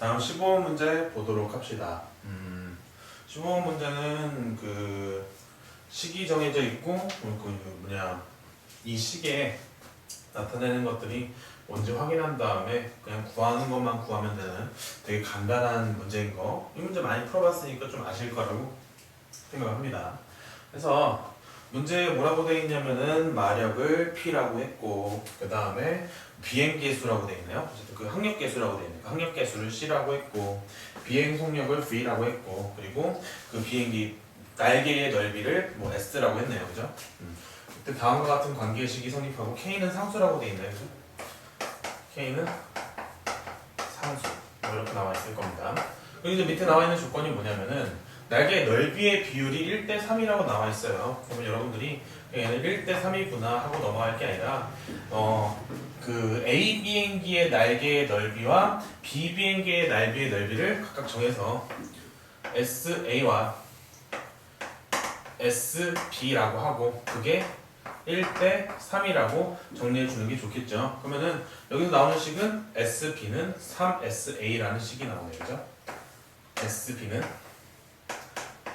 다음 15번 문제 보도록 합시다. 15번 문제는 식이 정해져 있고 이 식에 나타내는 것들이 뭔지 확인한 다음에 그냥 구하는 것만 구하면 되는 되게 간단한 문제인 거. 이 문제 많이 풀어봤으니까 좀 아실 거라고 생각합니다. 그래서 문제에 뭐라고 되어 있냐면은 마력을 P라고 했고 그 다음에 비행계수라고 되어 있네요. 어쨌든 그 항력계수라고 되어 있네요. 항력계수를 C라고 했고 비행 속력을 V라고 했고 그리고 그 비행기 날개의 넓이를 뭐 S라고 했네요. 그죠? 그때 다음과 같은 관계식이 성립하고 K는 상수라고 되어 있나요? 그죠? K는 상수 이렇게 나와 있을 겁니다. 그리고 이제 밑에 나와 있는 조건이 뭐냐면은 날개의 넓이의 비율이 1대3이라고 나와 있어요. 그러면 여러분들이 얘는 1대3이구나 하고 넘어갈 게 아니라 A 비행기의 날개의 넓이와 B 비행기의 날개의 넓이를 각각 정해서 SA와 SB라고 하고 그게 1대3이라고 정리해 주는 게 좋겠죠. 그러면은 여기서 나오는 식은 SB는 3SA라는 식이 나오네요. 그죠? SB는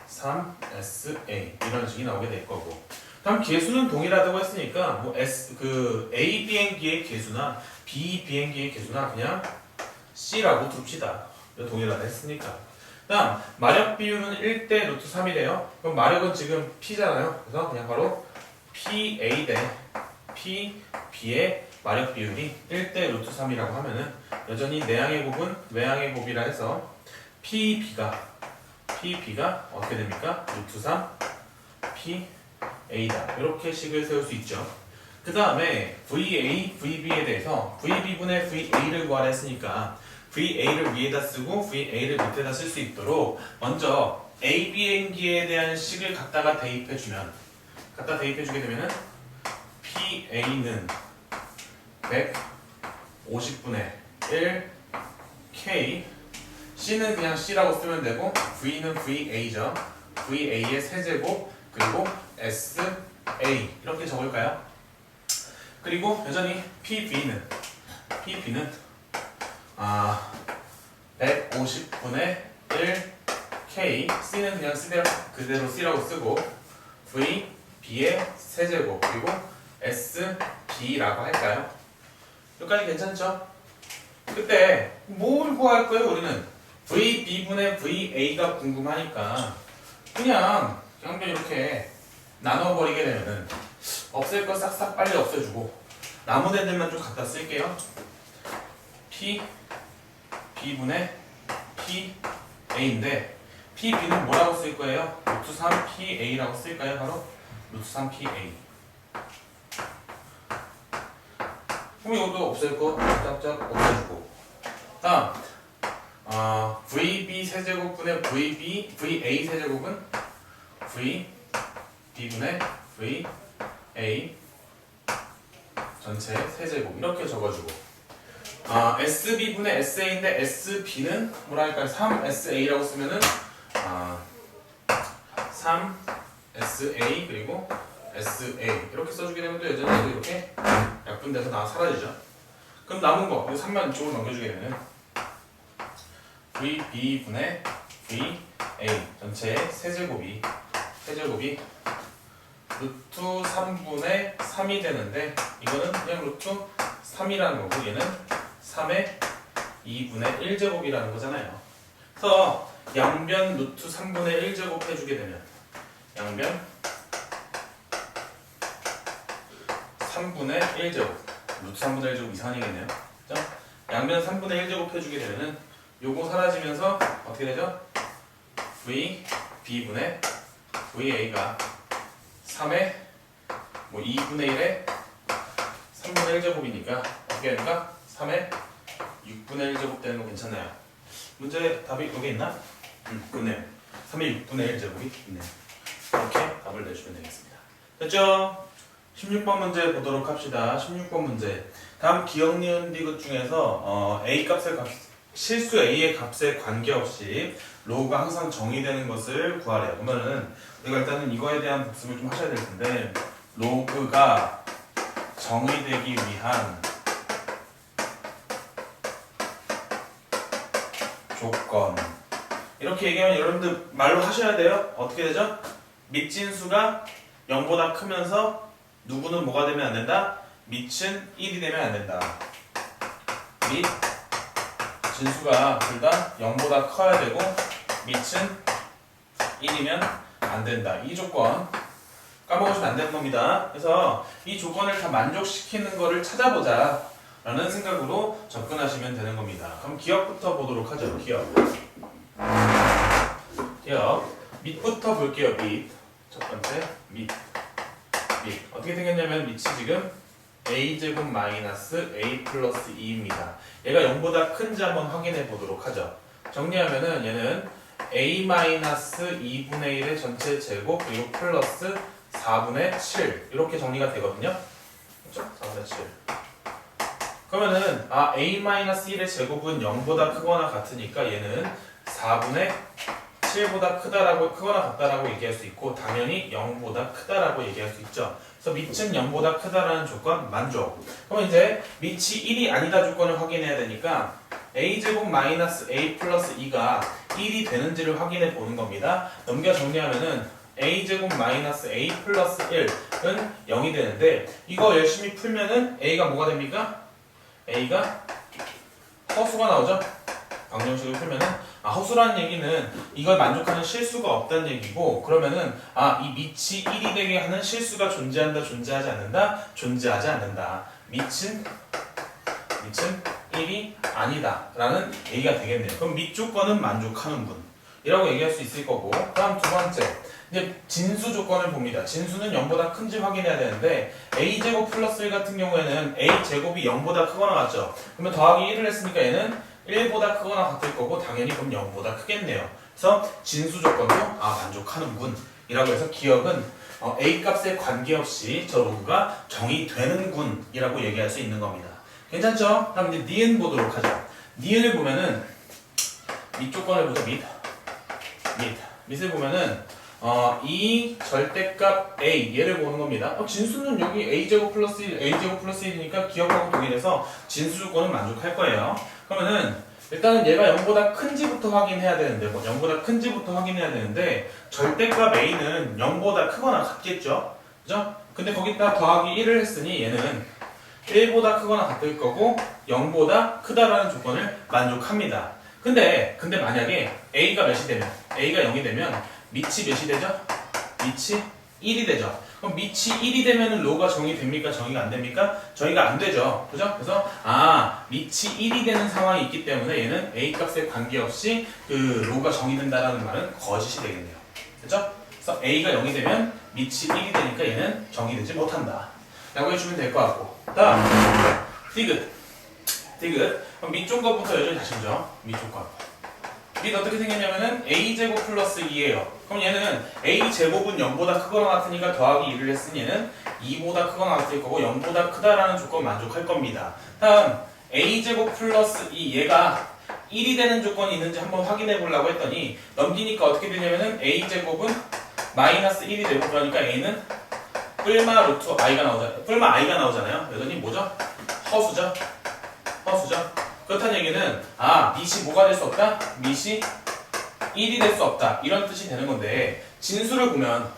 3SA 이런 식이 나오게 될 거고. 다음 개수는 동일하다고 했으니까 뭐 A 비행기의 개수나 B 비행기의 개수나 그냥 C라고 둡시다. 동일하다 했으니까. 다음 마력 비율은 1대 루트 3이래요. 그럼 마력은 지금 P잖아요. 그래서 그냥 바로 PA 대 PB의 마력 비율이 1대 루트 3이라고 하면은 여전히 내항의 곱은 외항의 곱이라 해서 PB가 어떻게 됩니까? 루트 3 PA다. 이렇게 식을 세울 수 있죠. 그 다음에 VA, VB에 대해서 VB분의 VA를 구하라 했으니까 VA를 위에다 쓰고 VA를 밑에다 쓸 수 있도록 먼저 A 비행기에 대한 식을 갖다 대입해주게 되면은 PA는 150분의 1 K C는 그냥 C라고 쓰면 되고 V는 VA죠. VA의 세제곱 그리고 SA 이렇게 적을까요? 그리고 여전히 PB는 150분의 1 K C는 그냥 그대로 C라고 쓰고 VB의 세제곱 그리고 SB라고 할까요? 여기까지 괜찮죠? 그때 뭘 구할 거예요 우리는? VB분의 VA가 궁금하니까 그냥 이렇게 나눠버리게 되면은 없앨 거 싹싹 빨리 없애주고 남은 애들만 좀 갖다 쓸게요. B분의 PA인데 PB는 뭐라고 쓸 거예요? 루트 3 PA라고 쓸까요? 바로 루트 3 PA. 그럼 이것도 없앨 거 짝짝 없애주고 다음 VB 세제곱분의 VA 세제곱은 VB분의 VA 전체 세제곱 이렇게 적어주고 SB분의 SA인데 SB는 뭐라 할까요? 3SA라고 쓰면은 3SA 그리고 SA 이렇게 써주게 되면 또 여전히 이렇게 약분돼서 사라지죠. 그럼 남은 거 이거 3만 이쪽으로 넘겨주게 되면 VB분의 VA 전체의 세제곱이 루트 3분의 3이 되는데 이거는 그냥 루트 3이라는 거고 얘는 3의 2분의 1제곱이라는 거잖아요. 그래서 양변 루트 3분의 1제곱 해주게 되면 양변 3분의 1제곱 루트 3분의 1제곱 이상하겠네요. 그죠? 양변 3분의 1제곱 해주게 되면은 요거 사라지면서 어떻게 되죠? VB분의 VA가 3의 2분의 1의 3분의 1제곱이니까 어떻게 됩니까? 3의 6분의 1제곱 되는 거 괜찮나요? 문제 답이 여기 있나? 그렇네요. 3의 6분의 1제곱이 있네요. 이렇게 답을 내주면 되겠습니다. 됐죠? 16번 문제 보도록 합시다. 16번 문제. 다음 기억, 니은, 디귿 중에서 실수 A의 값에 관계없이 로우가 항상 정의되는 것을 구하래요. 그러면은 우리가 일단은 이거에 대한 복습을 좀 하셔야 될 텐데 로그가 정의되기 위한 조건. 이렇게 얘기하면 여러분들 말로 하셔야 돼요. 어떻게 되죠? 밑진수가 0보다 크면서 누구는 뭐가 되면 안 된다? 밑은 1이 되면 안 된다. 밑 진수가 둘 다 0보다 커야 되고 밑은 1이면 안 된다. 이 조건 까먹으시면 안 되는 겁니다. 그래서 이 조건을 다 만족시키는 거를 찾아보자 라는 생각으로 접근하시면 되는 겁니다. 그럼 기억부터 보도록 하죠. 기억. 밑부터 볼게요. 밑. 첫 번째 밑. 어떻게 생겼냐면 밑이 지금 a제곱 마이너스 a 플러스 2입니다. 얘가 0보다 큰지 한번 확인해 보도록 하죠. 정리하면은 얘는 a 마이너스 2분의 1의 전체 제곱 그리고 플러스 4분의 7 이렇게 정리가 되거든요. 그렇죠? 4분의 7. 그러면은 a 마이너스 1의 제곱은 0보다 크거나 같으니까 얘는 4분의 7보다 크거나 같다라고 얘기할 수 있고 당연히 0보다 크다라고 얘기할 수 있죠. 그래서 밑은 0보다 크다라는 조건 만족. 그럼 이제 밑이 1이 아니다 조건을 확인해야 되니까 a제곱 마이너스 a 플러스 2가 1이 되는지를 확인해 보는 겁니다. 넘겨 정리하면은 a제곱 마이너스 a 플러스 1은 0이 되는데 이거 열심히 풀면은 a가 뭐가 됩니까? a가 허수가 나오죠? 방정식을 풀면은 허수라는 얘기는 이걸 만족하는 실수가 없다는 얘기고 그러면은 이 밑이 1이 되게 하는 실수가 존재한다, 존재하지 않는다? 존재하지 않는다. 밑은 1이 아니다 라는 얘기가 되겠네요. 그럼 밑 조건은 만족하는 분 이라고 얘기할 수 있을 거고 다음 두 번째 이제 진수 조건을 봅니다. 진수는 0보다 큰지 확인해야 되는데 a제곱 플러스 1 같은 경우에는 a제곱이 0보다 크거나 같죠? 그러면 더하기 1을 했으니까 얘는 1보다 크거나 같을 거고 당연히 그럼 0보다 크겠네요. 그래서 진수 조건도 만족하는 군 이라고 해서 기억은 a 값에 관계없이 저 로그가 정의되는 군이라고 얘기할 수 있는 겁니다. 괜찮죠? 그럼 이제 니은 보도록 하죠. 니은을 보면은 밑 조건을 보자. 밑을 보면은 이 절대값 a 얘를 보는 겁니다. 진수는 여기 a제곱 플러스 1 a제곱 플러스 1이니까 기억하고 동일해서 진수 조건은 만족할 거예요. 그러면은 일단은 얘가 0보다 큰지부터 확인해야 되는데 0보다 큰지부터 확인해야 되는데 절대값 a는 0보다 크거나 같겠죠? 그죠? 근데 거기다 더하기 1을 했으니 얘는 1보다 크거나 같을 거고 0보다 크다라는 조건을 만족합니다. 근데 만약에 a가 몇이 되면 a가 0이 되면 밑이 몇이 되죠? 밑이 1이 되죠. 그럼 밑이 1이 되면 로가 정의됩니까? 정의가 안 됩니까? 정의가 안 되죠. 그죠? 그래서 밑이 1이 되는 상황이 있기 때문에 얘는 a 값에 관계없이 그 로가 정의된다라는 말은 거짓이 되겠네요. 그죠? 그래서 a가 0이 되면 밑이 1이 되니까 얘는 정의되지 못한다. 라고 해주면 될 것 같고 다음 디귿 그럼 밑쪽 것부터 여전히 다시 보죠. 밑쪽 것 밑 어떻게 생겼냐면은 a제곱 플러스 2예요. 그럼 얘는 a제곱은 0보다 크거나 같으니까 더하기 1을 했으니 얘는 2보다 크거나 같을 거고 0보다 크다라는 조건 만족할 겁니다. 다음 a제곱 플러스 2 얘가 1이 되는 조건이 있는지 한번 확인해 보려고 했더니 넘기니까 어떻게 되냐면은 a제곱은 마이너스 1이 되고 그러니까 a는 뿔마 루트 i가 나오잖아요. 뿔마 i가 나오잖아요. 그러더니 뭐죠? 허수죠. 그렇다는 얘기는 밑이 뭐가 될 수 없다? 밑이 1이 될 수 없다. 이런 뜻이 되는 건데 진수를 보면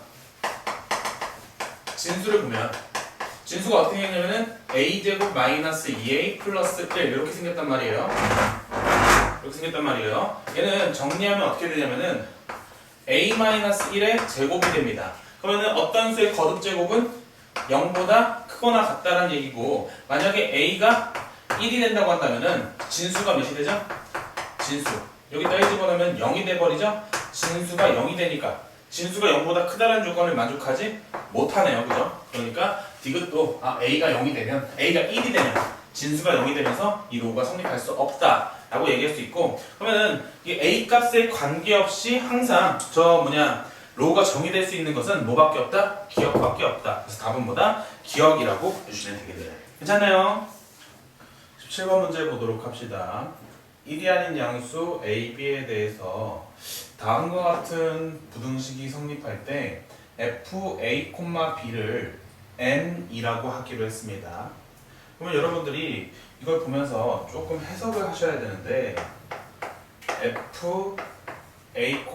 진수가 어떻게 생겼냐면은 a제곱 마이너스 2a 플러스 1 이렇게 생겼단 말이에요. 얘는 정리하면 어떻게 되냐면은 a 마이너스 1의 제곱이 됩니다. 그러면은 어떤 수의 거듭 제곱은 0보다 크거나 같다는 얘기고 만약에 a가 1이 된다고 한다면은 진수가 몇이 되죠? 진수. 여기다 1 집어넣으면 0이 돼버리죠? 진수가 0이 되니까 진수가 0보다 크다는 조건을 만족하지 못하네요. 그죠? 그러니까 디귿도 a가 0이 되면 a가 1이 되면 진수가 0이 되면서 이 로가 성립할 수 없다 라고 얘기할 수 있고 그러면은 이 a 값에 관계없이 항상 로가 정의될 수 있는 것은 뭐밖에 없다? 기억밖에 없다. 그래서 답은 뭐다? 기억이라고 해주시면 되겠네요. 괜찮나요? 17번 문제 보도록 합시다. 1이 아닌 양수 a, b에 대해서 다음과 같은 부등식이 성립할 때 f, a, b를 n이라고 하기로 했습니다. 그러면 여러분들이 이걸 보면서 조금 해석을 하셔야 되는데 f a, b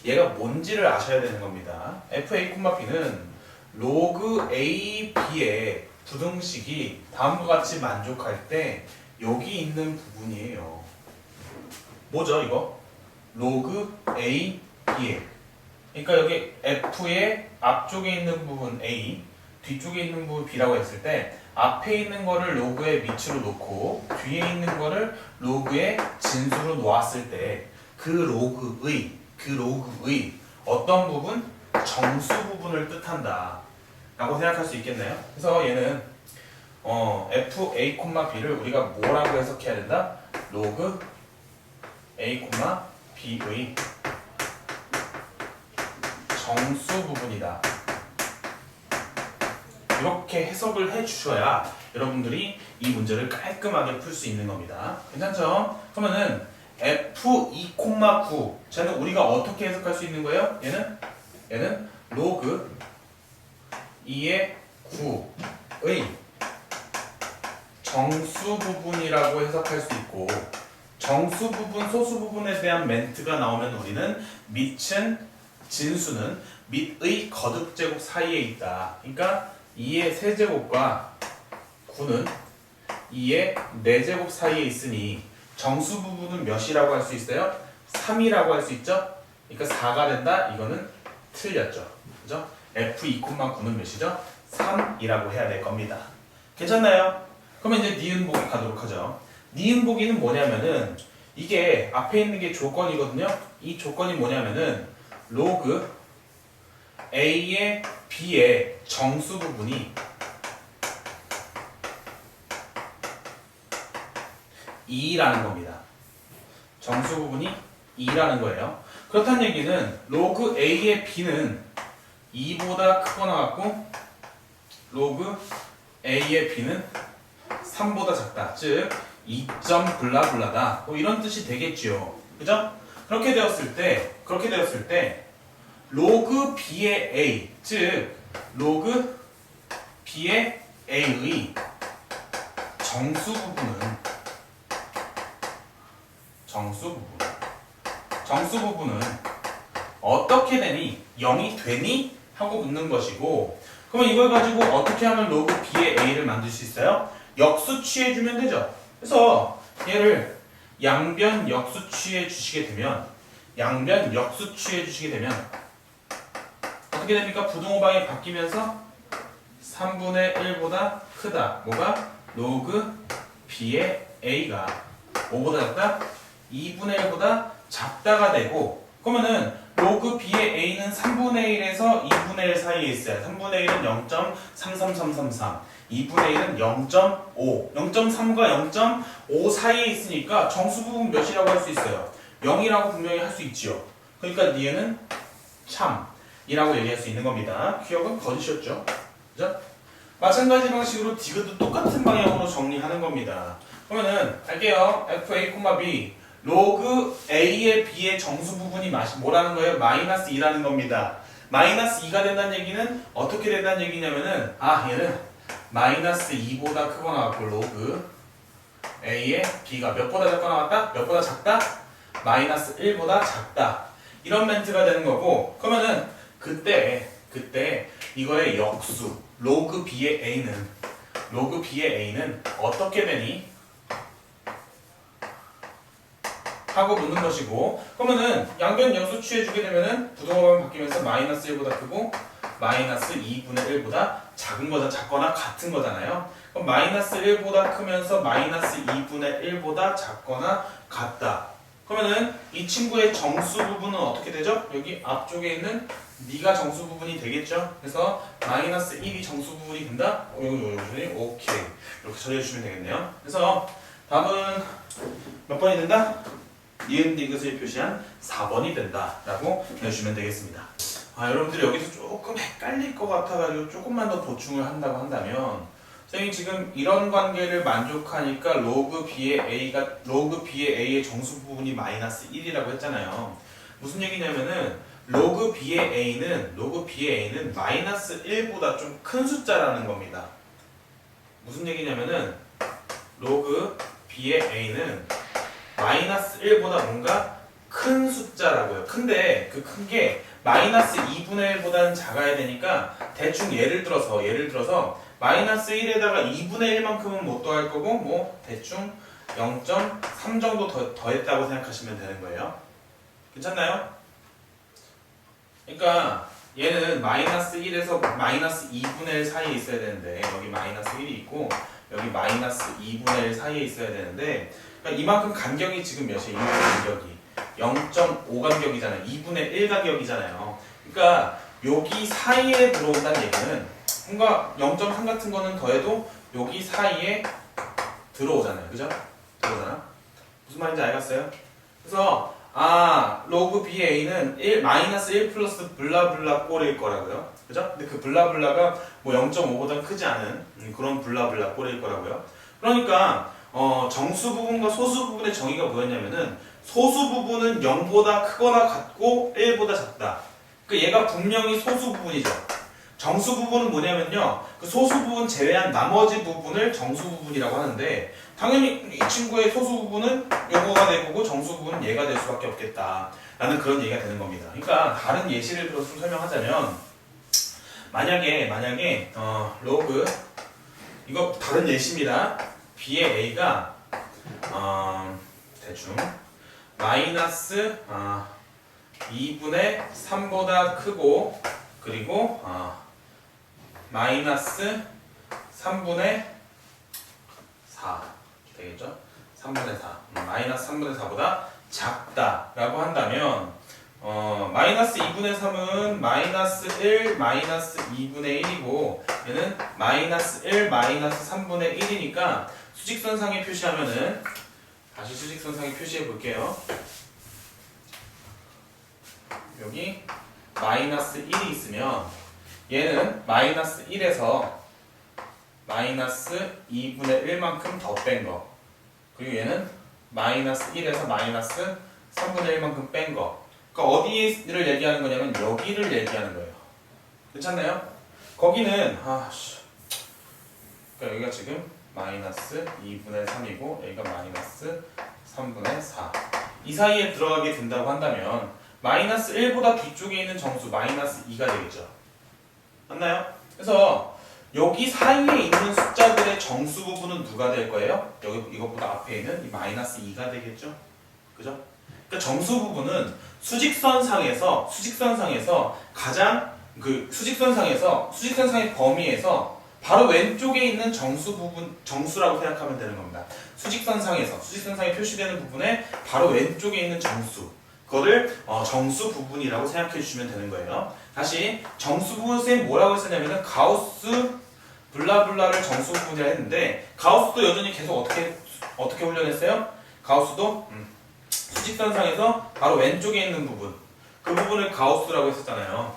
얘가 뭔지를 아셔야 되는 겁니다. f a, b는 로그 a, b의 부등식이 다음과 같이 만족할 때 여기 있는 부분이에요. 뭐죠 이거? 로그 a, b에 그러니까 여기 f의 앞쪽에 있는 부분 a, 뒤쪽에 있는 부분 b라고 했을 때 앞에 있는 거를 로그의 밑으로 놓고 뒤에 있는 거를 로그의 진수로 놓았을 때 그 로그의 어떤 부분? 정수 부분을 뜻한다 라고 생각할 수 있겠네요. 그래서 얘는 f a, b를 우리가 뭐라고 해석해야 된다? 로그 a, b의 정수 부분이다. 이렇게 해석을 해주셔야 여러분들이 이 문제를 깔끔하게 풀 수 있는 겁니다. 괜찮죠? 그러면은 f2,9 쟤는 우리가 어떻게 해석할 수 있는 거예요? 얘는 로그 2의 9의 정수 부분이라고 해석할 수 있고 정수 부분, 소수 부분에 대한 멘트가 나오면 우리는 밑은 진수는 밑의 거듭제곱 사이에 있다. 그러니까 2의 세제곱과 9는 2의 4제곱 사이에 있으니 정수 부분은 몇이라고 할 수 있어요? 3이라고 할 수 있죠? 그러니까 4가 된다? 이거는 틀렸죠. 그죠? f2,9는 몇이죠? 3이라고 해야 될 겁니다. 괜찮나요? 그러면 이제 니은보기 가도록 하죠. 니은보기는 뭐냐면은 이게 앞에 있는 게 조건이거든요. 이 조건이 뭐냐면은 로그 A의 B의 정수 부분이 2라는 겁니다. 정수 부분이 2라는 거예요. 그렇다는 얘기는 로그 A의 B는 2보다 크거나 같고 로그 A의 B는 3보다 작다. 즉 2점 블라블라다. 뭐 이런 뜻이 되겠지요. 그죠? 그렇게 되었을 때 로그 B의 A, 즉 로그 B의 A의 정수 부분은 어떻게 되니? 0이 되니? 하고 묻는 것이고 그러면 이걸 가지고 어떻게 하면 로그 B의 A를 만들 수 있어요? 역수 취해주면 되죠. 그래서 얘를 양변 역수 취해 주시게 되면 어떻게 됩니까? 부등호방이 바뀌면서 3분의 1보다 크다. 뭐가? 로그 B의 A가 5보다 작다? 2분의 1보다 작다가 되고 그러면은 로그 B의 A는 3분의 1에서 2분의 1 사이에 있어요. 3분의 1은 0.33333 2분의 1은 0.5 0.3과 0.5 사이에 있으니까 정수 부분 몇이라고 할 수 있어요? 0이라고 분명히 할 수 있지요. 그러니까 니에는 참이라고 얘기할 수 있는 겁니다. 기억은 거짓이었죠. 그죠? 마찬가지 방식으로 디귿도 똑같은 방향으로 정리하는 겁니다. 그러면은 할게요. fa, b 로그 a의 b의 정수 부분이 뭐라는 거예요? 마이너스 2라는 겁니다. 마이너스 2가 된다는 얘기는 어떻게 된다는 얘기냐면은 얘는 마이너스 2보다 크거나 같고 로그 a의 b가 몇보다 작거나 같다? 몇보다 작다? 마이너스 1보다 작다. 이런 멘트가 되는 거고 그러면은 그때 이거의 역수 로그 b의 a는 어떻게 되니? 하고 묻는 것이고 그러면은 양변 역수 취해주게 되면은 부등호방이 바뀌면서 마이너스 1보다 크고 마이너스 2분의 1보다 작은 거자 작거나 같은 거잖아요. 그럼 마이너스 1보다 크면서 마이너스 2분의 1보다 작거나 같다. 그러면은 이 친구의 정수 부분은 어떻게 되죠? 여기 앞쪽에 있는 니가 정수 부분이 되겠죠? 그래서 마이너스 1이 정수 부분이 된다? 오케이 이렇게 처리해주시면 되겠네요. 그래서 답은 몇 번이 된다? 니은 디귿을 표시한 4번이 된다라고 내주시면 되겠습니다. 여러분들이 여기서 조금 헷갈릴 것 같아가지고 조금만 더 보충을 한다고 한다면 선생님이 지금 이런 관계를 만족하니까 로그 B의 A의 정수 부분이 마이너스 1이라고 했잖아요. 무슨 얘기냐면은 로그 B의 A는 마이너스 1보다 좀 큰 숫자라는 겁니다. 무슨 얘기냐면은 로그 B의 A는 마이너스 1보다 뭔가 큰 숫자라고요. 근데 그 큰 게 마이너스 2분의 1보다는 작아야 되니까 대충 예를 들어서 마이너스 1에다가 2분의 1만큼은 못 더할 거고 뭐 대충 0.3 정도 더했다고 생각하시면 되는 거예요. 괜찮나요? 그러니까 얘는 마이너스 1에서 마이너스 2분의 1 사이에 있어야 되는데 여기 마이너스 1이 있고 여기 마이너스 2분의 1 사이에 있어야 되는데 그러니까 이만큼 간격이 지금 몇이에요? 이만큼 간격이 0.5 간격이잖아요. 2분의 1 간격이잖아요. 그러니까 여기 사이에 들어온다는 얘기는 뭔가 0.3 같은 거는 더해도 여기 사이에 들어오잖아요. 그죠? 들어오잖아. 무슨 말인지 알겠어요? 그래서 로그 BA는 마이너스 1 플러스 블라블라 꼴일 거라고요. 그죠? 근데 그 블라블라가 뭐 0.5보다 크지 않은 그런 블라블라 꼴일 거라고요. 그러니까 정수 부분과 소수 부분의 정의가 뭐였냐면은 소수 부분은 0보다 크거나 같고 1보다 작다. 그러니까 얘가 분명히 소수 부분이죠. 정수 부분은 뭐냐면요. 그 소수 부분 제외한 나머지 부분을 정수 부분이라고 하는데 당연히 이 친구의 소수 부분은 요거가 될 거고 정수 부분은 얘가 될 수밖에 없겠다. 라는 그런 얘기가 되는 겁니다. 그러니까 다른 예시를 들어서 좀 설명하자면 만약에 로그 이거 다른 예시입니다. B의 A가 대충 마이너스 2분의 3보다 크고 그리고 마이너스 3분의 4 되겠죠? 3분의 4 마이너스 3분의 4보다 작다라고 한다면 마이너스 2분의 3은 마이너스 1 마이너스 2분의 1이고 얘는 마이너스 1 마이너스 3분의 1이니까 수직선상에 표시하면은 다시 수직선상에 표시해 볼게요. 여기 마이너스 1이 있으면 얘는 마이너스 1에서 마이너스 2분의 1만큼 더 뺀 거. 그리고 얘는 마이너스 1에서 마이너스 3분의 1만큼 뺀 거. 그러니까 어디를 얘기하는 거냐면 여기를 얘기하는 거예요. 괜찮나요? 거기는 그러니까 여기가 지금 마이너스 2분의 3이고 여기가 마이너스 3분의 4. 이 사이에 들어가게 된다고 한다면 마이너스 1보다 뒤쪽에 있는 정수 마이너스 2가 되겠죠. 맞나요? 그래서 여기 사이에 있는 숫자들의 정수 부분은 누가 될 거예요? 여기 이것보다 앞에 있는 이 마이너스 2가 되겠죠? 그죠? 그러니까 정수 부분은 수직선상에서 가장 수직선상의 범위에서 바로 왼쪽에 있는 정수 부분, 정수라고 생각하면 되는 겁니다. 수직선상에 표시되는 부분에 바로 왼쪽에 있는 정수. 그거를 정수 부분이라고 생각해 주시면 되는 거예요. 다시 정수 부분 선생님 뭐라고 했었냐면은 가우스 블라블라를 정수 부분이라 했는데 가우스도 여전히 계속 어떻게 훈련했어요? 가우스도 수직선상에서 바로 왼쪽에 있는 부분 그 부분을 가우스라고 했었잖아요.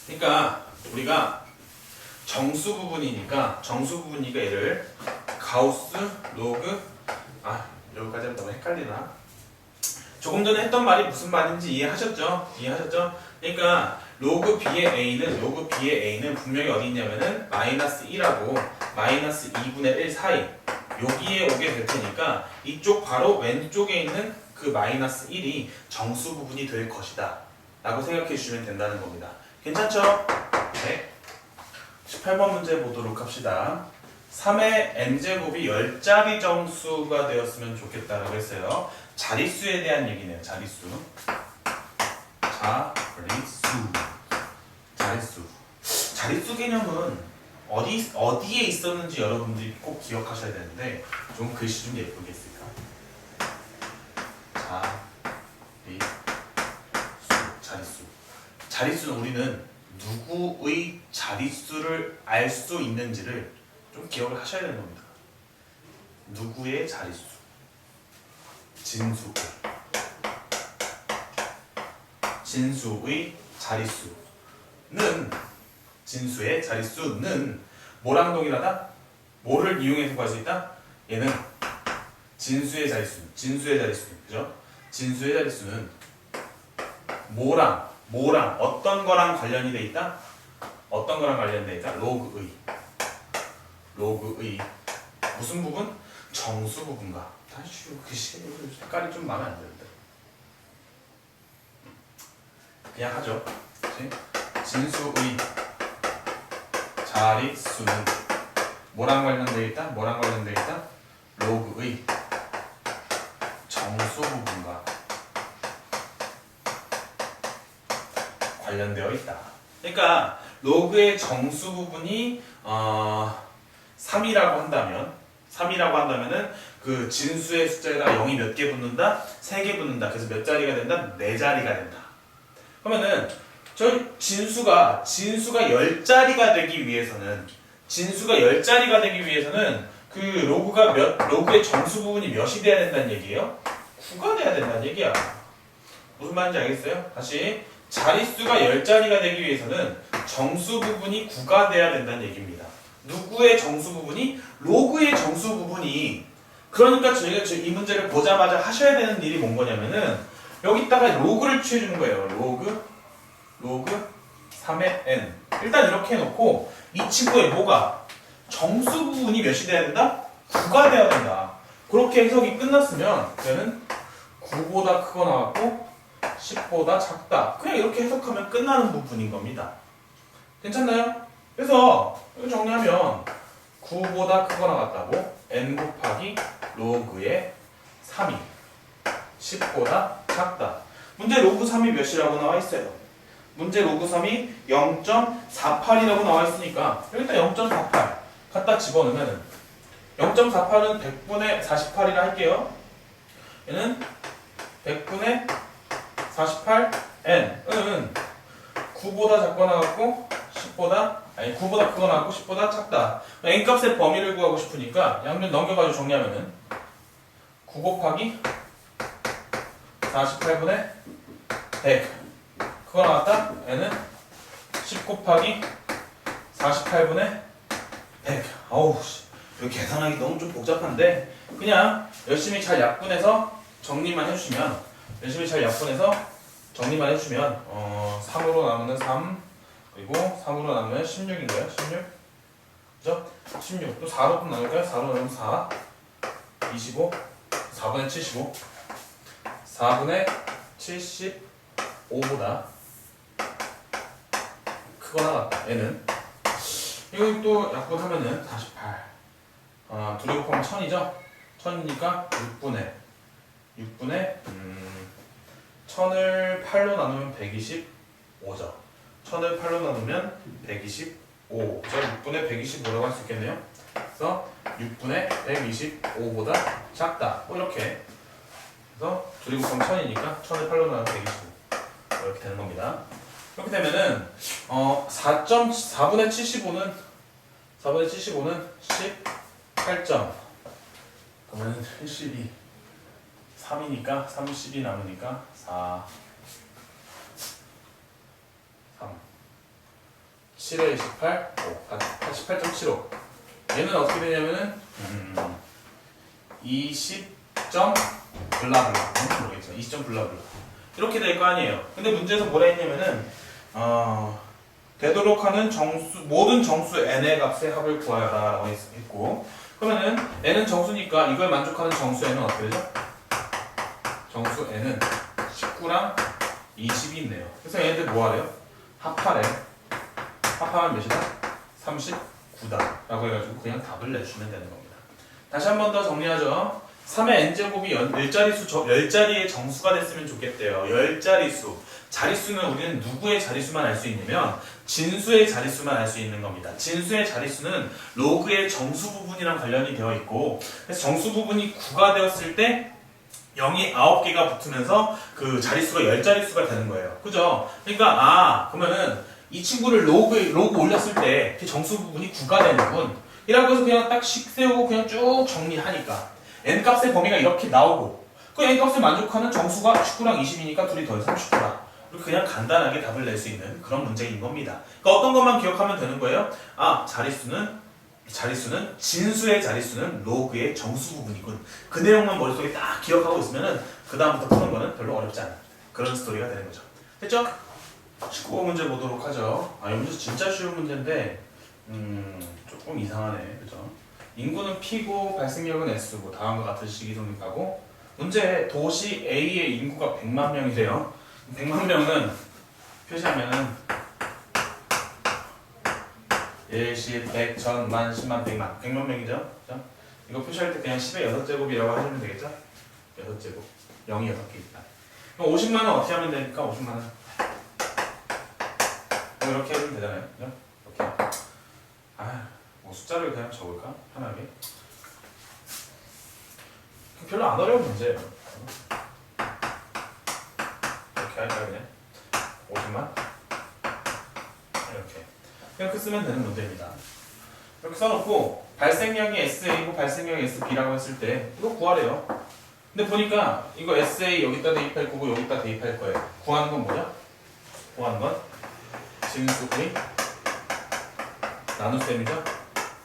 그러니까 우리가 정수 부분이니까 얘를 가우스 로그 여기까지 하면 너무 헷갈리나? 조금 전에 했던 말이 무슨 말인지 이해하셨죠? 그러니까 로그 B의 A는 분명히 어디 있냐면은 마이너스 1하고 마이너스 2분의 1 사이 여기에 오게 될 테니까 이쪽 바로 왼쪽에 있는 그 마이너스 1이 정수 부분이 될 것이다 라고 생각해 주시면 된다는 겁니다. 괜찮죠? 네. 18번 문제 보도록 합시다. 3의 n제곱이 10자리 정수가 되었으면 좋겠다라고 했어요. 자릿수에 대한 얘기네요. 자릿수 개념은 어디에 있었는지 여러분들이 꼭 기억하셔야 되는데 좀 글씨 좀 예쁘게 쓸까? 자릿수는 우리는 누구의 자릿수를 알 수 있는지를 좀 기억을 하셔야 되는 겁니다. 누구의 자릿수? 진수의 자릿수는 뭐랑 동일하다? 뭐를 이용해서 구할 수 있다? 얘는 진수의 자릿수, 그죠? 진수의 자릿수는 뭐랑 어떤 거랑 관련이 돼 있다? 로그의 무슨 부분? 정수 부분과 다시 글씨 색깔이 좀 마음에 안 드는데. 그냥 하죠. 그치? 진수의 자릿수는 뭐랑 관련되어 있다? 뭐랑 관련되어 있다? 로그의 정수 부분과 관련되어 있다. 그러니까 로그의 정수 부분이 3이라고 한다면은 그 진수의 숫자에다 0이 몇 개 붙는다? 3개 붙는다. 그래서 몇 자리가 된다? 4자리가 된다. 그러면은 저 진수가 10자리가 되기 위해서는 그 로그의 정수 부분이 몇이 돼야 된다는 얘기예요? 9가 돼야 된다는 얘기야. 무슨 말인지 알겠어요? 다시 자릿수가 10자리가 되기 위해서는 정수 부분이 9가 돼야 된다는 얘기입니다. 누구의 정수 부분이? 로그의 정수 부분이. 그러니까 저희가 이 문제를 보자마자 하셔야 되는 일이 뭔 거냐면은 여기다가 로그를 취해주는 거예요. 로그 3의 n. 일단 이렇게 해놓고 이 친구의 뭐가? 정수 부분이 몇이 돼야 된다? 9가 돼야 된다. 그렇게 해석이 끝났으면 얘는 9보다 크거나 같고 10보다 작다. 그냥 이렇게 해석하면 끝나는 부분인 겁니다. 괜찮나요? 그래서 이거 정리하면 9보다 크거나 같다고 n 곱하기 로그의 3이 10보다 작다. 문제 로그 3이 몇이라고 나와 있어요? 문제 로그 3이 0.48이라고 나와 있으니까 여기다 0.48 갖다 집어넣으면 0.48은 100분의 48이라 할게요. 얘는 100분의 48n은 9보다 작거나 같고 9보다 크거나 같고 10보다 작다. n값의 범위를 구하고 싶으니까 양변 넘겨가지고 정리하면은 9 곱하기 48분의 100 크거나 같다. n은 10 곱하기 48분의 100. 어우, 이거 계산하기 너무 좀 복잡한데 그냥 열심히 잘 약분해서 정리만 해주시면 3으로 나누면 3 그리고 3으로 나누면 16인가요? 16? 그죠? 16. 또 4로 나눌까요? 4로 나누면 4 25 4분의 75 4분의 75보다 크거나 같다. 얘는 이거 또 약분하면은 48 2를 곱하면 1000이죠? 1000이니까 6분의 1000을 8로 나누면 125죠. 1000을 8로 나누면 125. 저 6분의 125라고 할 수 있겠네요. 그래서 6분의 125보다 작다. 뭐 이렇게. 그래서 2를 곱하면 1000이니까 1000을 8로 나누면 125. 이렇게 되는 겁니다. 이렇게 되면은 4분의 75는 18점. 그러면 72 3이니까 30이 남으니까 4 3 7에 18 5 88.75. 얘는 어떻게 되냐면은 20점 블라블라. 모르겠죠. 20점 블라블라. 이렇게 될 거 아니에요. 근데 문제에서 뭐라 했냐면은 되도록 하는 모든 정수 n의 값의 합을 구하여라 라고 했고, 그러면은 n은 정수니까 이걸 만족하는 정수 n은 어떻게 되죠? 정수 n은 19랑 20이 있네요. 그래서 얘네들 뭐 하래요? 합하래. 합하면 몇이다? 39다 라고 해가지고 그냥 답을 내주시면 되는 겁니다. 다시 한 번 더 정리하죠. 3의 n제곱이 10자리의 정수가 됐으면 좋겠대요. 10자리수. 자릿수는 우리는 누구의 자릿수만 알 수 있냐면 진수의 자릿수만 알 수 있는 겁니다. 진수의 자릿수는 로그의 정수 부분이랑 관련이 되어 있고, 그래서 정수 부분이 9가 되었을 때 0이 9개가 붙으면서 그 자릿수가 10자릿수가 되는 거예요. 그죠? 그러니까 그러면은 이 친구를 로그 올렸을 때 그 정수 부분이 9가 되는군 이라고 해서 그냥 딱 식 세우고 그냥 쭉 정리하니까 n값의 범위가 이렇게 나오고, 그 n값을 만족하는 정수가 19랑 20이니까 둘이 더해서 39다. 이렇게 그냥 간단하게 답을 낼 수 있는 그런 문제인 겁니다. 그러니까 어떤 것만 기억하면 되는 거예요? 자릿수는 진수의 자릿수는 로그의 정수 부분이군. 그 내용만 머릿속에 딱 기억하고 있으면은 그 다음부터 푸는 거는 별로 어렵지 않은 그런 스토리가 되는 거죠. 됐죠? 19번 문제 보도록 하죠. 이 문제 진짜 쉬운 문제인데 조금 이상하네. 그죠? 인구는 P고 발생력은 S고 다음과 같은 식이 성립하고 문제 도시 A의 인구가 100만 명이래요. 100만 명은 표시하면은 1, 10, 100, 1000, 만, 10만, 100만 100만 명이죠? 그죠? 이거 표시할 때 그냥 10의 6제곱이라고 하시면 되겠죠? 6제곱 0이 6개 있다. 그럼 50만원 어떻게 하면 되니까 50만원 이렇게 해주면 되잖아요. 그죠? 이렇게 뭐 숫자를 그냥 적을까? 편하게 별로 안 어려운 문제예요. 이렇게 할까요 그냥? 50만 이렇게 쓰면 되는 문제입니다. 이렇게 써놓고 발생량이 SA고 발생량이 SB라고 했을 때 이거 구하래요. 근데 보니까 이거 SA 여기다 대입할 거고 여기다 대입할 거예요. 구하는 건 뭐냐? 구하는 건 진수분이 나눗셈이죠.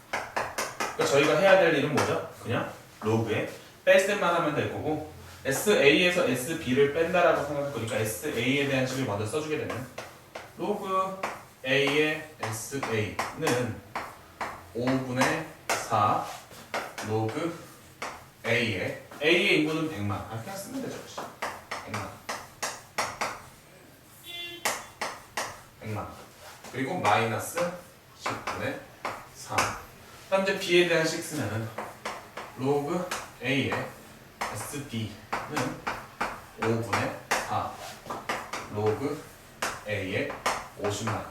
그러니까 저희가 해야 될 일은 뭐죠? 그냥 로그에 뺄셈만 하면 될 거고 SA에서 SB를 뺀다라고 생각할 거니까 SA에 대한 식을 먼저 써주게 되면 로그 A의 SA는 5분의 4 로그 A의 인구는 100만. 그냥 쓰면 되죠. 100만. 그리고 마이너스 10분의 3. 그다음 이제 B에 대한 식 쓰면은 로그 A의 SB는 5분의 4 로그 A의 50만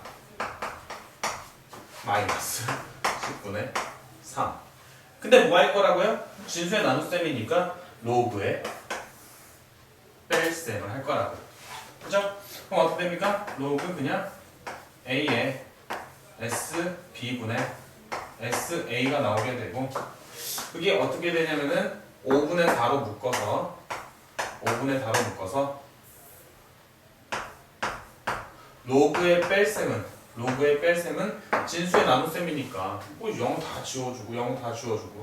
마이너스 10분의 3. 근데 뭐 할 거라고요? 진수의 나눗셈이니까 로그에 뺄셈을 할 거라고. 그죠? 그럼 어떻게 됩니까? 로그 그냥 A의 SB분의 SA가 나오게 되고 그게 어떻게 되냐면은 5분의 4로 묶어서 로그의 뺄셈은 진수의 나눗셈이니까 뭐 0 다 지워주고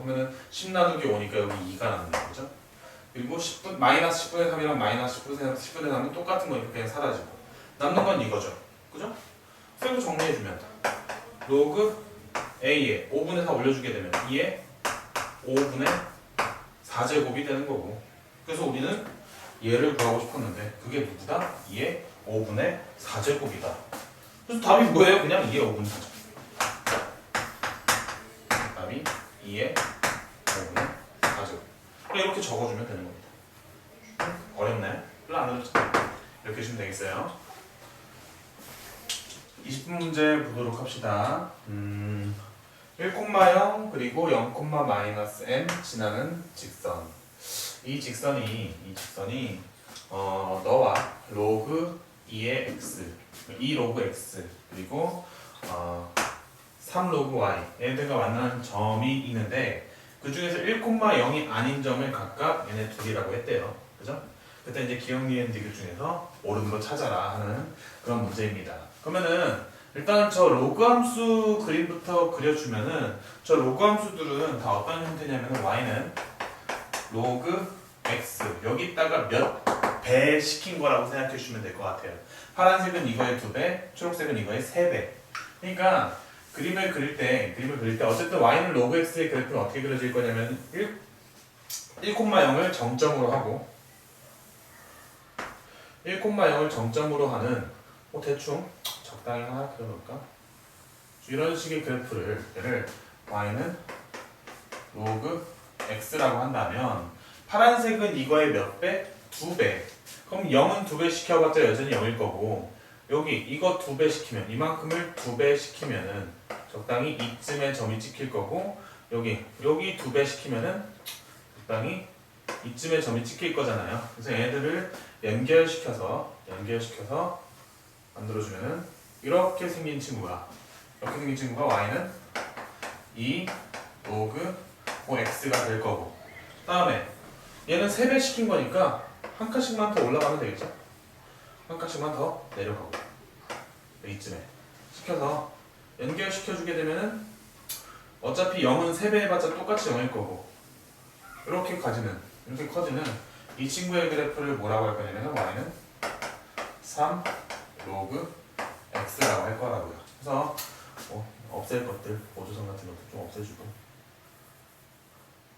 하면은 10 나누기 5니까 여기 2가 남는 거죠. 그리고 10분, 마이너스 10분의 3이랑 마이너스 10분의 3은 똑같은 거니까 그냥 사라지고 남는 건 이거죠. 그죠? 그리고 정리해주면 로그 A에 5분의 4 올려주게 되면 2에 5분의 4제곱이 되는 거고 그래서 우리는 얘를 구하고 싶었는데 그게 누구다? 2에 5분의 4제곱이다. 그래서 답이 뭐예요? 그냥 2의 5분의 4제곱. 답이 2의 5분의 4제곱. 이렇게 적어주면 되는 겁니다. 어렵나요? 별로 안 어렵죠? 이렇게 해주면 되겠어요. 20분 문제 보도록 합시다. 1,0 그리고 0,-m 지나는 직선. 이 직선이 너와 로그 2의 x, 2 로그 x 그리고 3 로그 y 얘네들과 만나는 점이 있는데 그 중에서 1,0이 아닌 점을 각각 얘네 둘이라고 했대요. 그죠? 그때 이제 기억 니은 디귿 중에서 옳은 거 찾아라 하는 그런 문제입니다. 그러면은 일단 저 로그 함수 그림부터 그려주면은 저 로그 함수들은 다 어떤 형태냐면은 y는 로그 x 여기다가 몇 배 시킨 거라고 생각해 주시면 될 것 같아요. 파란색은 이거의 2배, 초록색은 이거의 3배. 그러니까 그림을 그릴 때 어쨌든 y는 로그 x의 그래프는 어떻게 그려질 거냐면 1,0을 정점으로 하고 1,0을 정점으로 하는 대충 적당히 하나 그려볼까? 이런 식의 그래프를 얘를 y는 로그 x라고 한다면 파란색은 이거의 몇 배? 2배. 그럼 0은 2배 시켜봤자 여전히 0일 거고 여기 이거 2배 시키면 이만큼을 2배 시키면은 적당히 이쯤에 점이 찍힐 거고 여기 2배 시키면은 적당히 이쯤에 점이 찍힐 거잖아요. 그래서 얘네들을 연결시켜서 만들어주면은 이렇게 생긴 친구가 y는 2 로그 x가 될 거고 다음에 얘는 3배 시킨 거니까 한 칸씩만 더 올라가면 되겠죠? 한 칸씩만 더 내려가고 이쯤에 시켜서 연결시켜주게 되면은 어차피 0은 3배 해봤자 똑같이 0일 거고 이렇게 커지는 이 친구의 그래프를 뭐라고 할 거냐면 y는 3 로그 x라고 할 거라고요. 그래서 없앨 것들, 보조선 같은 것도 좀 없애주고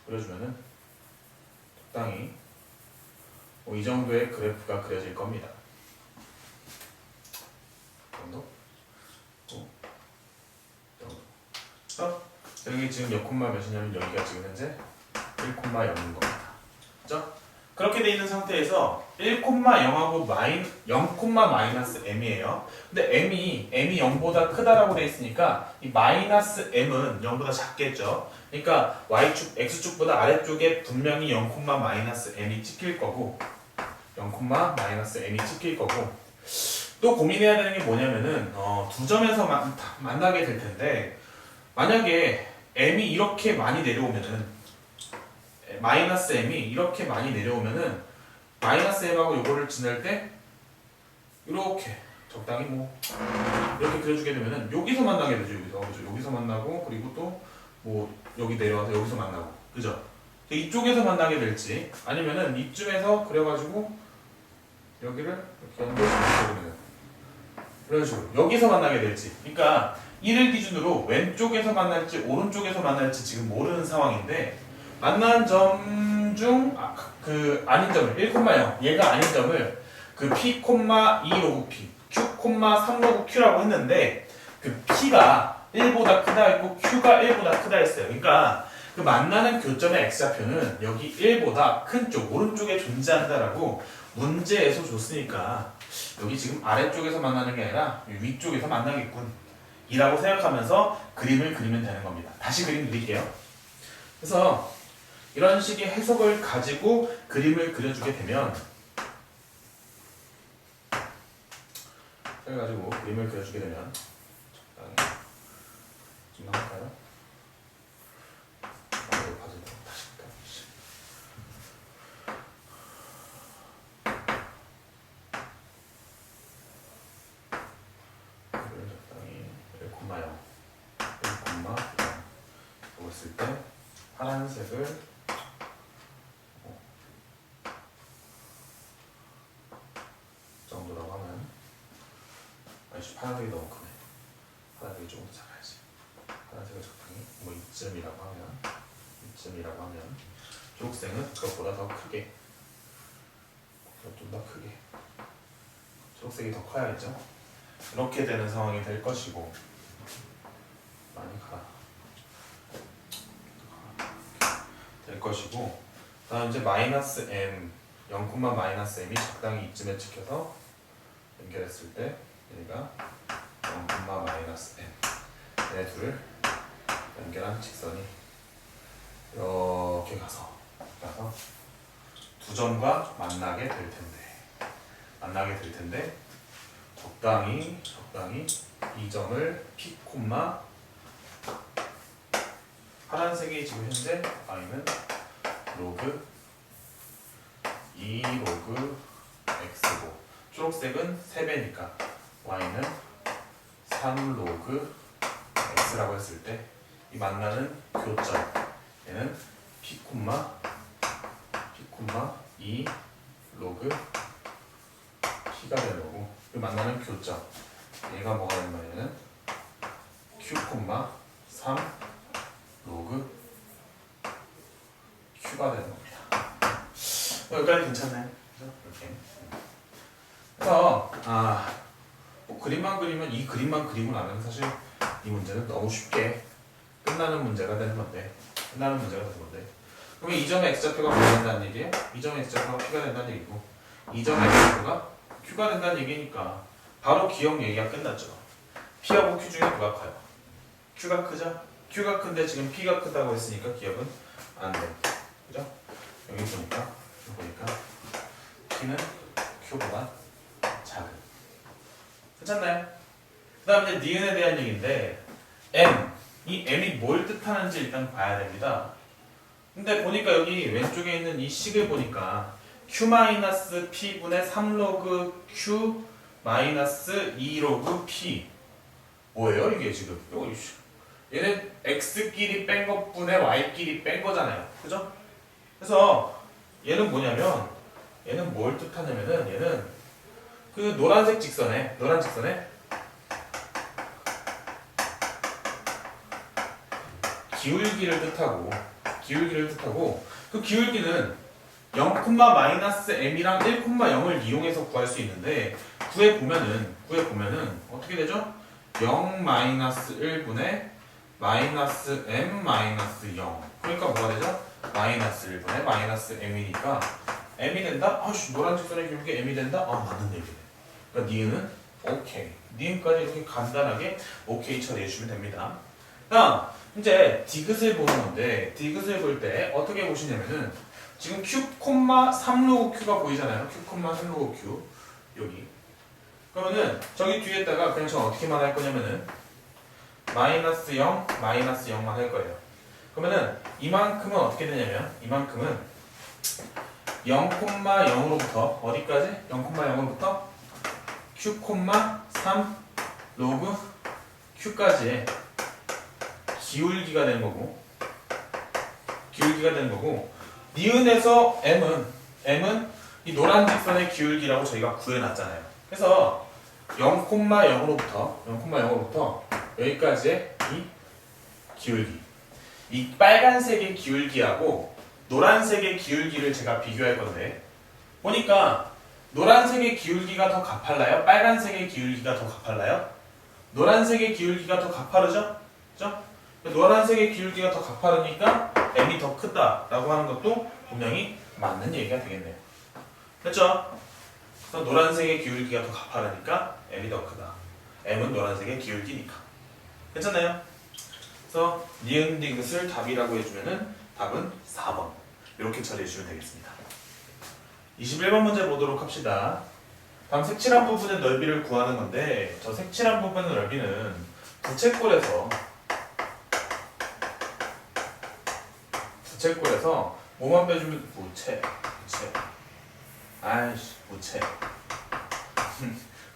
그려주면은 적당히 이 정도의 그래프가 그려질 겁니다. 이 정도? 여기 지금 몇 콤마 몇이냐면 여기가 지금 현재 1,0인 겁니다. 그죠? 그렇게 돼 있는 상태에서 1,0하고 0,-m이에요. 근데 m이 0보다 크다라고 돼 있으니까 이 마이너스 m은 0보다 작겠죠. 그러니까 y축, x축보다 아래쪽에 분명히 0,-m이 찍힐 거고 0,-m이 찍힐 거고 또 고민해야 되는 게 뭐냐면은 두 점에서 만나게 될 텐데 만약에 m이 이렇게 많이 내려오면은 마이너스 m이 이렇게 많이 내려오면은 마이너스 m하고 요거를 지낼 때 이렇게 적당히 뭐 이렇게 그려주게 되면은 여기서 만나게 되죠. 여기서 만나고 그리고 또 뭐 여기 내려와서 여기서 만나고 그죠? 이쪽에서 만나게 될지 아니면은 이쯤에서 그려가지고 여기를 이렇게 연결시키면 이런 식으로 여기서 만나게 될지 그러니까 이를 기준으로 왼쪽에서 만날지 오른쪽에서 만날지 지금 모르는 상황인데 만난 점 중 아닌 점을 1,0 얘가 아닌 점을 그 p, 2 로그 p, q, 3 로그 q라고 했는데 그 p가 1보다 크다 했고 q가 1보다 크다 했어요. 그러니까 그 만나는 교점의 x좌표는 여기 1보다 큰 쪽 오른쪽에 존재한다라고 문제에서 줬으니까 여기 지금 아래쪽에서 만나는 게 아니라 위쪽에서 만나겠군 이라고 생각하면서 그림을 그리면 되는 겁니다. 다시 그림 그릴게요. 그래서 이런 식의 해석을 가지고 그림을 그려주게 되면 그림을 그려주게 되면 적당히 좀 할까요? 다시 적당히 1,0 했을 때 파란색을 정도라고 하면 파란색이 너무 크네. 파란색이 조금 더 작아야지. 파란색을 적당히 뭐 이쯤이라고 하면 초록색은 그것보다 더 크게 좀 더 크게 초록색이 더 커야겠죠. 이렇게 되는 상황이 될 것이고 많이 가라 될 것이고 다음 이제 마이너스 m 0,-m이 적당히 이쯤에 찍혀서 연결했을 때 얘가 0,-m 얘 둘을 연결한 직선이 이렇게 가서 두 점과 만나게 될 텐데 적당히 이 점을 p, 파란색이 지금 현재 y는 로그 2 로그 x고 초록색은 3배니까 y는 3 로그 x라고 했을 때 이 만나는 교점 얘는 p, 2 로그 p가 되는 거고 그 만나는 교점 얘가 뭐가 되는 말이냐면 q, 3 로그 q가 되는 겁니다. 여기까지 괜찮나요? 이렇게. 그래서 뭐 그림만 그리면 이 그림만 그리고 나면 사실 이 문제는 너무 쉽게 끝나는 문제가 되는 건데 그러면 이 점의 x좌표가 뭐가 된다는 얘기예요? 이 점의 x좌표가 p가 된다는 얘기고 이 점의 x좌표가 q가 된다는 얘기니까 바로 기억 얘기가 끝났죠. p하고 q 중에 누가 커요? q가 크죠? q가 큰데 지금 p가 크다고 했으니까 기억은 안 돼. 그죠? 여기 보니까 p는 q보다 작은. 괜찮나요? 그 다음 이제 니은에 대한 얘기인데 이 m이 뭘 뜻하는지 일단 봐야 됩니다. 근데 보니까 여기 왼쪽에 있는 이 식을 보니까 q-p분의 3로그 q-2로그 p 뭐예요 이게 지금? 얘는 x끼리 뺀 것분의 y끼리 뺀 거잖아요. 그죠? 그래서 얘는 뭐냐면 얘는 뭘 뜻하냐면은 얘는 그 노란 직선에 기울기를 뜻하고 기울기를 뜻하고 그 기울기는 0,-m이랑 1,0을 이용해서 구할 수 있는데 구해 보면은 어떻게 되죠? 0-1분의 -m-0 그러니까 뭐가 되죠? -1분의 -m이니까 m이 된다? 아씨 노란 직선의 기울기 m이 된다? 아 맞는 얘기네. 그러니까 니은은 오케이. 니은까지 이렇게 간단하게 오케이 처리해 주시면 됩니다. 다음 이제 디귿을 보는 건데 디귿을 볼 때 어떻게 보시냐면은 지금 q, 3로그 q가 보이잖아요. q, 3로그 q 여기. 그러면은 저기 뒤에다가 그냥 저 어떻게만 할 거냐면은 -0, -0만 할 거예요. 그러면은 이만큼은 어떻게 되냐면 이만큼은 0,0으로부터 어디까지? 0,0으로부터 q, 3 로그 q까지의 기울기가 되는 거고 니은에서 m은 이 노란 직선의 기울기라고 저희가 구해놨잖아요. 그래서 0,0으로부터 여기까지의 이 기울기 이 빨간색의 기울기하고 노란색의 기울기를 제가 비교할 건데 보니까 노란색의 기울기가 더 가팔라요? 빨간색의 기울기가 더 가팔라요? 노란색의 기울기가 더 가파르죠? 그죠? 노란색의 기울기가 더 가파르니까 m이 더 크다라고 하는 것도 분명히 맞는 얘기가 되겠네요. 됐죠? 그래서 노란색의 기울기가 더 가파르니까 m이 더 크다. m은 노란색의 기울기니까. 괜찮나요? 그래서 니은 디귿을 답이라고 해주면은 답은 4번. 이렇게 처리해주시면 되겠습니다. 21번 문제 보도록 합시다. 다음 색칠한 부분의 넓이를 구하는 건데 저 색칠한 부분의 넓이는 부채꼴에서 뭐만 빼주면 부채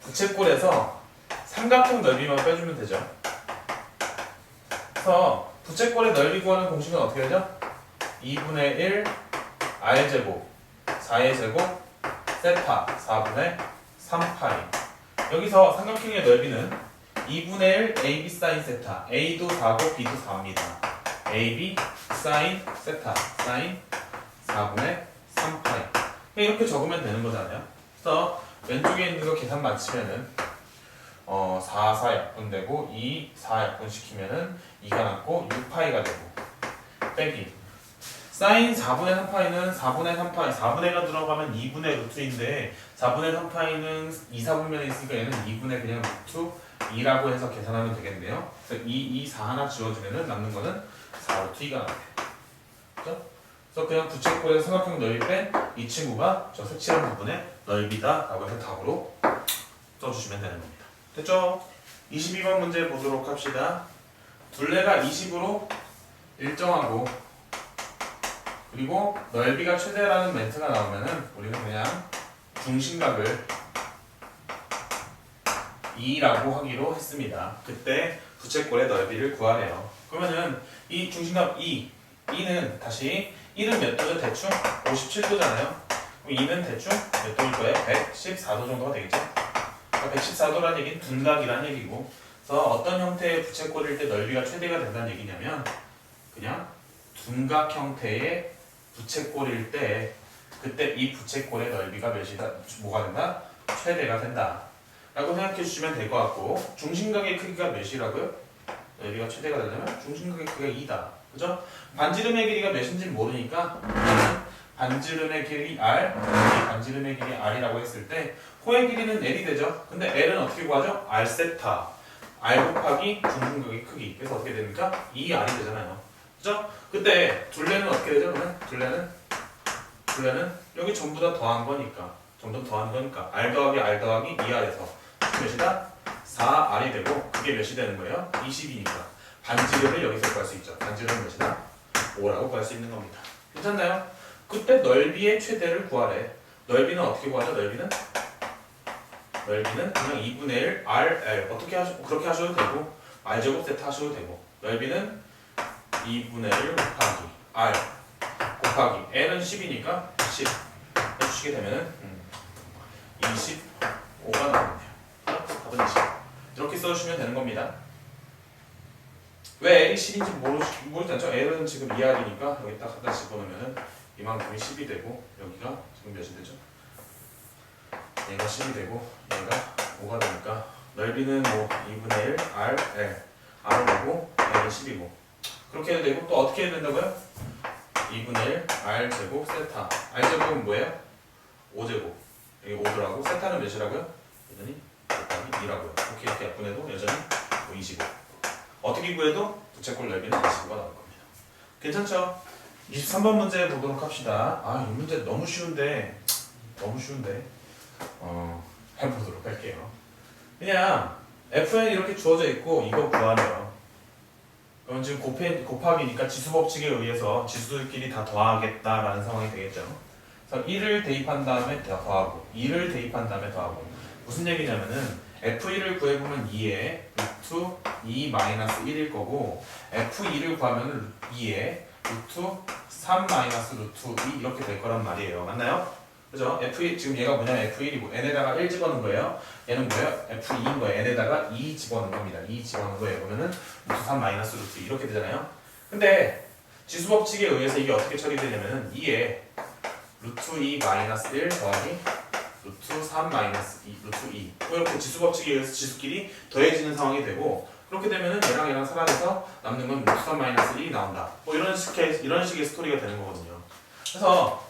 부채꼴에서 삼각형 넓이만 빼주면 되죠. 그래서 부채꼴의 넓이 구하는 공식은 어떻게 되죠? 2분의 1 r제곱 4의 제곱 세타 4분의 3파이. 여기서 삼각형의 넓이는 2분의 1 AB 사인 세타. A도 4고 B도 4입니다. AB 사인 세타 사인 4분의 3파이. 이렇게 적으면 되는 거잖아요. 그래서 왼쪽에 있는 거 계산 마치면은 4, 4 약분되고 2, 4 약분시키면은 2가 남고 6파이가 되고 빼기 사인 4분의 3파이는 4분의 3파이 4분의가 들어가면 2분의 루트인데 4분의 3파이는 2, 4분면에 있으니까 얘는 2분의 그냥 루트 2라고 해서 계산하면 되겠네요. 그래서 2, 4 하나 지워주면은 남는 거는 4 루트 2가 나와요. 그렇죠? 그래서 그냥 부채꼴에서 삼각형 넓이 뺀 이 친구가 저 색칠한 부분의 넓이다 라고 해서 답으로 써주시면 되는 겁니다. 됐죠? 22번 문제 보도록 합시다. 둘레가 20으로 일정하고 그리고 넓이가 최대라는 멘트가 나오면은 우리는 그냥 중심각을 2라고 하기로 했습니다. 그때 부채꼴의 넓이를 구하래요. 그러면은 이 중심각 2는 다시 1은 몇 도죠? 대충 57도잖아요. 그럼 2는 대충 몇 도일 거예요? 114도 정도가 되겠죠? 114도라는 얘기는 둔각이라는 얘기고 그래서 어떤 형태의 부채꼴일 때 넓이가 최대가 된다는 얘기냐면 그냥 둔각 형태의 부채꼴일 때 그때 이 부채꼴의 넓이가 몇이다? 뭐가 된다? 최대가 된다 라고 생각해 주시면 될 것 같고 중심각의 크기가 몇이라고요? 넓이가 최대가 되려면 중심각의 크기가 2다 그죠? 반지름의 길이가 몇인지 모르니까 반지름의 길이 R, 반지름의 길이 R이라고 했을 때 호의 길이는 L이 되죠? 근데 L은 어떻게 구하죠? R 세타 R 곱하기 중심각의 크기 그래서 어떻게 됩니까? 2R이 되잖아요 그죠? 그때 둘레는 어떻게 되죠? 그러면 둘레는 여기 전부 다 더한 거니까 R 더하기 R 더하기 2R에서 몇이다? 4R이 되고 그게 몇이 되는 거예요? 20이니까 반지름을 여기서 구할 수 있죠. 반지름은 몇이다? 5라고 구할 수 있는 겁니다. 괜찮나요? 그때 넓이의 최대를 구하래. 넓이는 어떻게 구하죠? 넓이는 그냥 2분의 1 RL 그렇게 하셔도 되고 R제곱 세타 하셔도 되고 넓이는 2분의 1 곱하기 R 곱하기 L은 10이니까 10 해주시게 되면은 25가 나오네요. 답은 20 이렇게 써주시면 되는 겁니다. 왜 L이 10인지 모르지 않죠? L은 지금 2R이니까 여기 딱 갖다 집어넣으면 이만큼이 10이 되고 여기가 지금 몇이 되죠? 얘가 10이 되고 얘가 5가 되니까 넓이는 뭐 2분의 1 R, L R을 보고 L은 10이고 그렇게 해도 되고 또 어떻게 해야 된다고요? 2분의 1 R 제곱 세타 R 제곱은 뭐예요? 5제곱 여기 5더라고 세타는 몇이라고요? 여전히 곱하기 2라고요 이렇게 약분해도 여전히 25 어떻게 구해도 부채꼴 넓이는 25가 나올 겁니다. 괜찮죠? 23번 문제 보도록 합시다. 이 문제 너무 쉬운데 해보도록 할게요. 그냥 fn 이렇게 주어져 있고 이거 구하래요. 그럼 지금 곱하기니까 지수 법칙에 의해서 지수들끼리 다 더하겠다라는 상황이 되겠죠. 그래서 1을 대입한 다음에 더하고 2를 대입한 다음에 더하고 무슨 얘기냐면은 F1을 구해보면 2에 루트 2-1일 거고 F2를 구하면 2에 루트 3-루트 2 이렇게 될 거란 말이에요. 맞나요? 그죠? F1 지금 얘가 뭐냐면 F1이고 n에다가 1 집어넣은 거예요. 얘는 뭐예요? F2인 거예요. n에다가 2 집어넣은 겁니다. 2 집어넣은 거예요. 그러면은 루트 3-루트 2 이렇게 되잖아요. 근데 지수 법칙에 의해서 이게 어떻게 처리되냐면은 2에 루트 2-1 더하기 루트 3-2 루트 2 이렇게 지수 법칙에 의해서 지수끼리 더해지는 상황이 되고 그렇게 되면은 얘랑 사라져서 남는 건 루트 3-1이 나온다. 뭐 이런 식의 스토리가 되는 거거든요. 그래서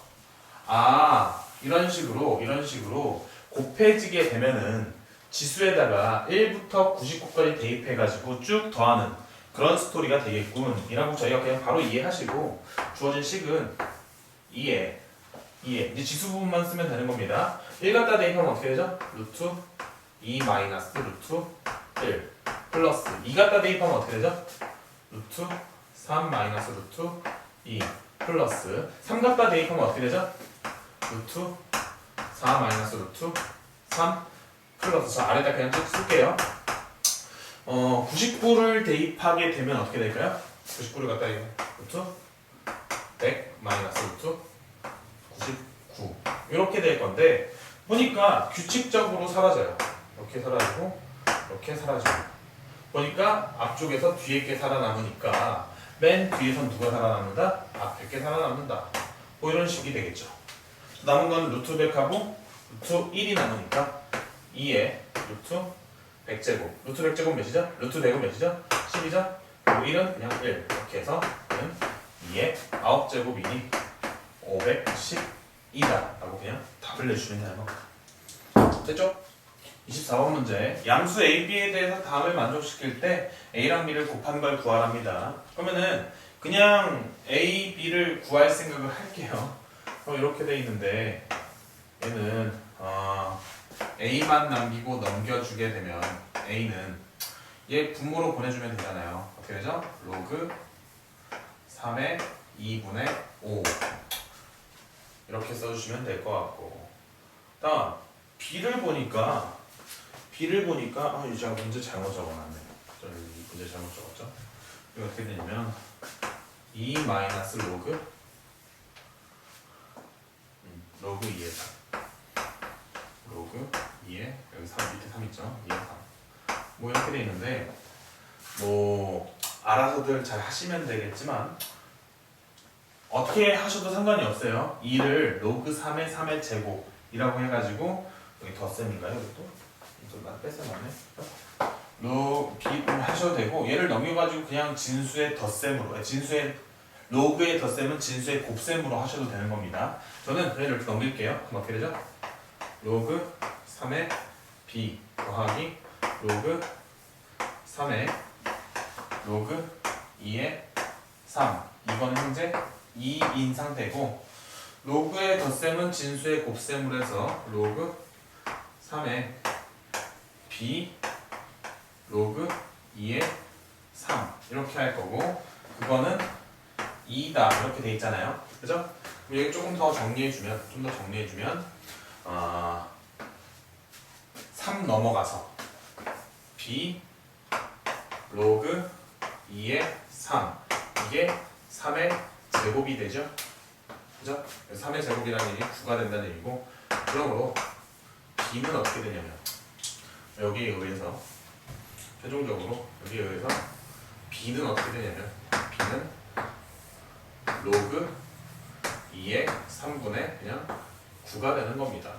이런 식으로 곱해지게 되면은 지수에다가 1부터 99까지 대입해가지고 쭉 더하는 그런 스토리가 되겠군. 이라고 저희가 그냥 바로 이해하시고 주어진 식은 2에 이제 지수 부분만 쓰면 되는 겁니다. 1 갖다 대입하면 어떻게 되죠? 루트 2-루트 1 플러스 2 갖다 대입하면 어떻게 되죠? 루트 3-루트 2 플러스 3 갖다 대입하면 어떻게 되죠? 루트 4-루트 3 플러스 저 아래다 그냥 쭉 쓸게요. 99를 대입하게 되면 어떻게 될까요? 99를 갖다 대입하면 루트 100-루트 99 이렇게 될 건데 보니까 규칙적으로 사라져요. 이렇게 사라지고 이렇게 사라지고 보니까 앞쪽에서 뒤에 게 살아남으니까 맨 뒤에선 누가 살아남는다? 앞에 게 살아남는다. 뭐 이런 식이 되겠죠. 남은 건 루트 100하고 루트 1이 남으니까 2에 루트 100제곱 루트 100제곱 몇이죠? 루트 100은 몇이죠? 10이죠? 그리고 1은 그냥 1 이렇게 해서 2에 9제곱이니 510이다 라고 그냥 답을 내주시면 되는 겁니다. 됐죠? 24번 문제 양수 A, B에 대해서 다음을 만족시킬 때 A랑 B를 곱한 걸 구하랍니다. 그러면은 그냥 A, B를 구할 생각을 할게요. 이렇게 돼 있는데 얘는 A만 남기고 넘겨주게 되면 A는 얘 분모로 보내주면 되잖아요. 어떻게 되죠? 로그 3의 2분의 5 이렇게 써주시면 될 것 같고 다음 B를 보니까 제가 문제 잘못 적어놨네. 문제 잘못 적었죠? 이거 어떻게 되냐면 2 마이너스 로그 2에 3 로그 2에 여기 3 밑에 3 있죠? 2에 3 뭐 이렇게 돼 있는데 뭐 알아서들 잘 하시면 되겠지만 어떻게 하셔도 상관이 없어요. 2를 로그 3의 3의 제곱이라고 해가지고 여기 덧셈인가요? 이것도? 좀 뺏어놨네. B를 하셔도 되고 얘를 넘겨가지고 그냥 진수의 덧셈으로 로그의 덧셈은 진수의 곱셈으로 하셔도 되는 겁니다. 저는 얘를 이렇게 넘길게요. 그럼 어떻게 되죠? 로그 3의 B 더하기 로그 3의 로그 2의 3 이건 현재 2인 상태고 로그의 덧셈은 진수의 곱셈으로 해서 로그 3의 B 로그 2의 3 이렇게 할 거고 그거는 2다 이렇게 돼 있잖아요. 그죠? 여기 조금 더 정리해주면 3 넘어가서 B 로그 2의 3 이게 3의 제곱이 되죠? 그죠? 3의 제곱이라는 얘기 9가 된다는 얘기고 그러므로 B는 어떻게 되냐면 여기에 의해서 최종적으로 여기에 의해서 b는 어떻게 되냐면 b는 로그 2의 3분의 그냥 9가 되는 겁니다.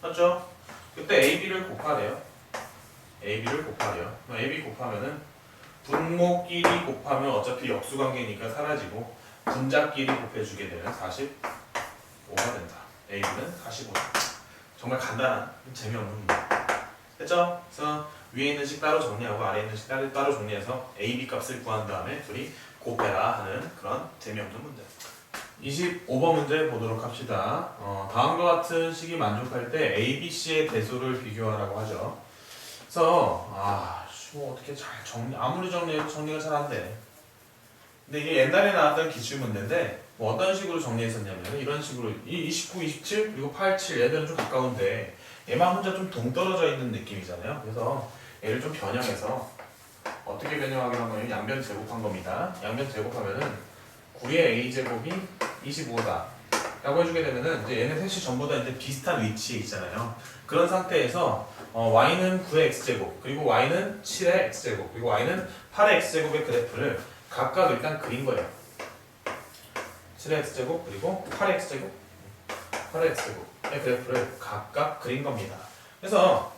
맞죠? 그때 AB를 곱하래요. AB를 곱하래요. AB 곱하면은 분모끼리 곱하면 어차피 역수관계니까 사라지고 분자끼리 곱해주게 되면 45가 된다. AB는 45. 정말 간단한 재미없는 문제. 됐죠? 그래서 위에 있는 식 따로 정리하고 아래에 있는 식 따로 정리해서 AB 값을 구한 다음에 둘이 곱해라 하는 그런 재미없는 문제. 25번 문제 보도록 합시다. 다음과 같은 식이 만족할 때 A, B, C의 대소를 비교하라고 하죠. 그래서 뭐 어떻게 잘 아무리 정리해도 정리가 잘 안 돼. 근데 이게 옛날에 나왔던 기출문제인데 뭐 어떤 식으로 정리했었냐면 이런 식으로 29, 27 그리고 8, 7 얘들은 좀 가까운데 얘만 혼자 좀 동떨어져 있는 느낌이잖아요. 그래서 얘를 좀 변형해서 어떻게 변형하기로 한 거냐면 양변 제곱한 겁니다. 양변 제곱하면은 9의 a제곱이 25다 라고 해주게 되면은 이제 얘네 셋이 전부 다 이제 비슷한 위치에 있잖아요. 그런 상태에서 y는 9의 x제곱 그리고 y는 7의 x제곱 그리고 y는 8의 x제곱의 그래프를 각각 일단 그린 거예요. 7의 x제곱 그리고 8의 x제곱 8의 x제곱의 그래프를 각각 그린 겁니다. 그래서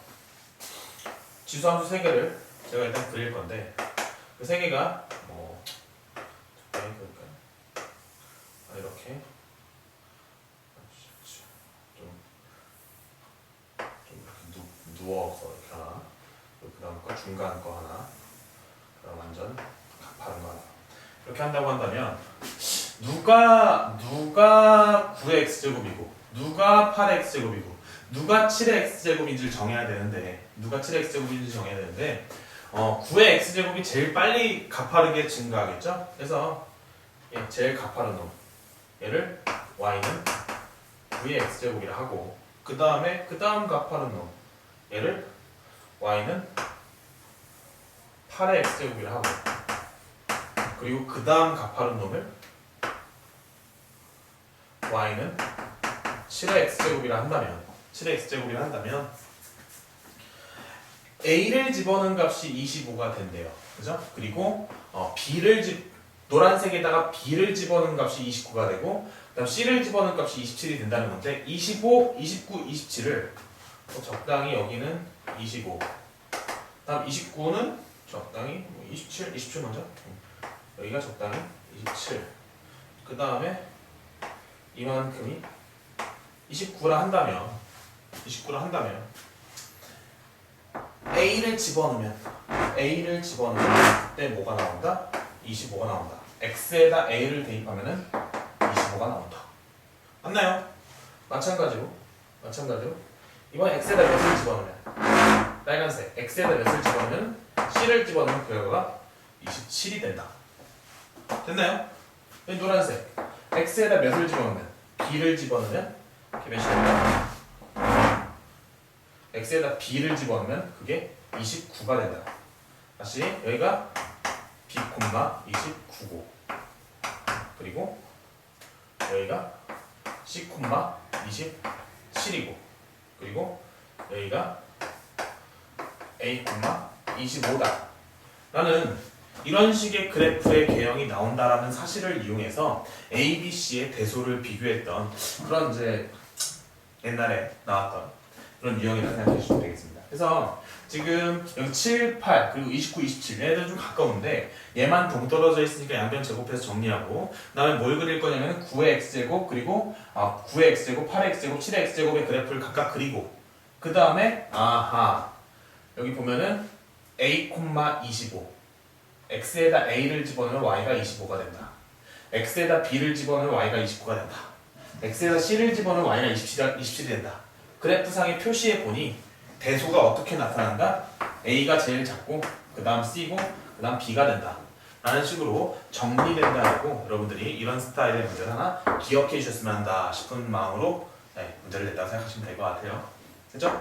지수함수 3개를 제가 일단 그릴 건데 그 3개가 이렇게 좀 이렇게 누워서 이렇게 하나, 그 다음 거 중간 거 하나, 그다음 완전 가파른 거 하나. 이렇게 한다고 한다면 누가 9의 x제곱이고 누가 8의 x제곱이고 누가 7의 x제곱인지를 정해야 되는데 9의 x제곱이 제일 빨리 가파르게 증가하겠죠? 그래서 제일 가파른 놈 얘를 y는 9의 x제곱이라 하고 그 다음 가파른 놈 얘를 y는 8의 x제곱이라 하고 그리고 그 다음 가파른 놈을 y는 7의 x제곱이라 한다면 a를 집어넣은 값이 25가 된대요. 그죠? 그리고 노란색에다가 b를 집어넣은 값이 29가 되고 그다음 c를 집어넣은 값이 27이 된다는 건데 25, 29, 27을 적당히 여기는 25 다음 29는 적당히 27 먼저 여기가 적당히 27 그 다음에 이만큼이 29라 한다면 A를 집어넣으면 그때 뭐가 나온다? 25가 나온다. X에다 A를 대입하면은 25가 나온다. 맞나요? 마찬가지로 이번 X에다 몇을 집어넣으면 빨간색 X에다 몇을 집어넣으면 C를 집어넣으면 결과가 27이 된다. 됐나요? 노란색 X에다 몇을 집어넣으면 B를 집어넣으면 그게 몇이 된다? X에다 B를 집어넣으면 그게 29가 된다. 다시 여기가 B, 29고 그리고 여기가 C, 27이고 그리고 여기가 A, 25다 라는 이런 식의 그래프의 개형이 나온다라는 사실을 이용해서 A, B, C의 대소를 비교했던 그런 이제 옛날에 나왔던 그런 유형이라고 생각해 주시면 되겠습니다. 그래서 지금 여기 7, 8 그리고 29, 27 얘네들 좀 가까운데 얘만 동떨어져 있으니까 양변 제곱해서 정리하고 그 다음에 뭘 그릴 거냐면 9의 x제곱 그리고 9의 x제곱, 8의 x제곱, 7의 x제곱의 그래프를 각각 그리고 그 다음에 여기 보면은 a, 25 x에다 a를 집어넣으면 y가 25가 된다. x에다 b를 집어넣으면 y가 29가 된다. x에다 c를 집어넣으면 y가 27이 된다. 그래프상의 표시에 보니 대소가 어떻게 나타난다? A가 제일 작고 그 다음 C고 그 다음 B가 된다 라는 식으로 정리된다라고 여러분들이 이런 스타일의 문제를 하나 기억해 주셨으면 한다 싶은 마음으로 문제를 냈다고 생각하시면 될 것 같아요. 됐죠?